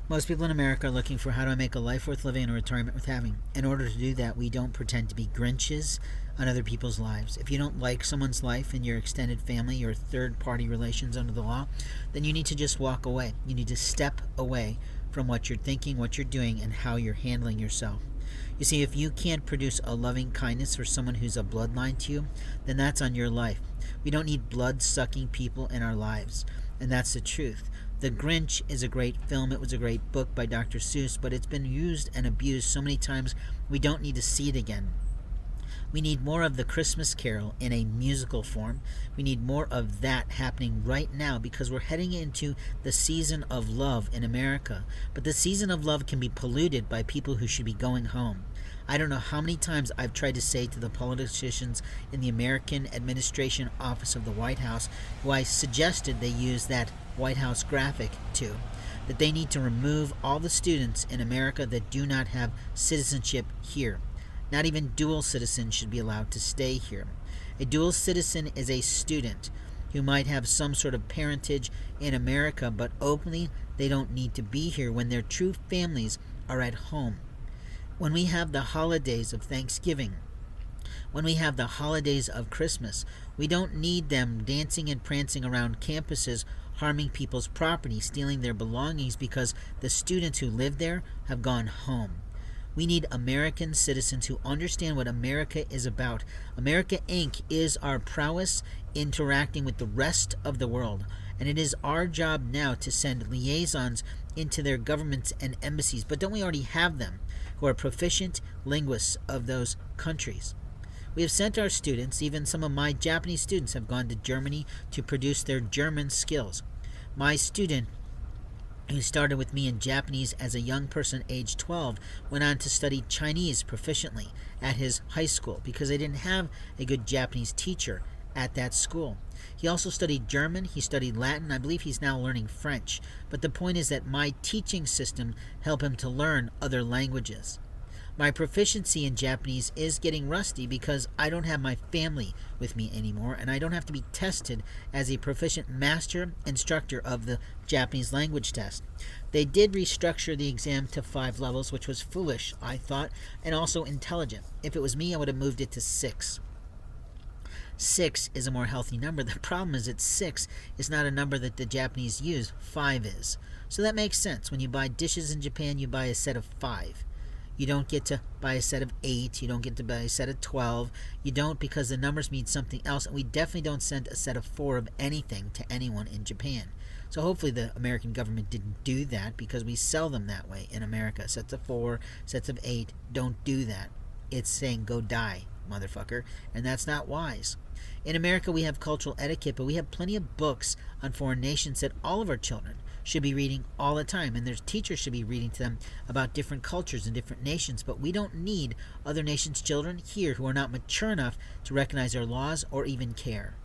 Most people in America are looking for how do I make a life worth living and a retirement worth having. In order to do that, we don't pretend to be Grinches on other people's lives. If you don't like someone's life in your extended family or third-party relations under the law, then you need to just walk away. You need to step away from what you're thinking, what you're doing, and how you're handling yourself. You see, if you can't produce a loving kindness for someone who's a bloodline to you, then that's on your life. We don't need blood-sucking people in our lives, and that's the truth. The Grinch is a great film. It was a great book by Dr. Seuss, but it's been used and abused so many times we don't need to see it again. We need more of the Christmas Carol in a musical form. We need more of that happening right now because we're heading into the season of love in America. But the season of love can be polluted by people who should be going home. I don't know how many times I've tried to say to the politicians in the American Administration Office of the White House, who I suggested they use that White House graphic to, that they need to remove all the students in America that do not have citizenship here. Not even dual citizens should be allowed to stay here. A dual citizen is a student who might have some sort of parentage in America, but openly they don't need to be here when their true families are at home. When we have the holidays of Thanksgiving, when we have the holidays of Christmas, we don't need them dancing and prancing around campuses, harming people's property, stealing their belongings because the students who live there have gone home. We need American citizens who understand what America is about. America Inc. is our prowess interacting with the rest of the world, and it is our job now to send liaisons into their governments and embassies. But don't we already have them who are proficient linguists of those countries? We have sent our students, even some of my Japanese students have gone to Germany to produce their German skills. My student who started with me in Japanese as a young person aged 12 went on to study Chinese proficiently at his high school because they didn't have a good Japanese teacher at that school. He also studied German, he studied Latin, I believe he's now learning French. But the point is that my teaching system helped him to learn other languages. My proficiency in Japanese is getting rusty because I don't have my family with me anymore, and I don't have to be tested as a proficient master instructor of the Japanese language test. They did restructure the exam to 5 levels, which was foolish, I thought, and also intelligent. If it was me, I would have moved it to 6. 6 is a more healthy number. The problem is that 6 is not a number that the Japanese use. 5 is. So that makes sense. When you buy dishes in Japan, you buy a set of 5. You don't get to buy a set of 8. You don't get to buy a set of 12. You don't, because the numbers mean something else. And we definitely don't send a set of 4 of anything to anyone in Japan. So hopefully the American government didn't do that, because we sell them that way in America. Sets of 4, sets of 8. Don't do that. It's saying go die, motherfucker. And that's not wise. In America, we have cultural etiquette, but we have plenty of books on foreign nations that all of our children should be reading all the time, and their teachers should be reading to them about different cultures and different nations. But we don't need other nations' children here who are not mature enough to recognize our laws or even care.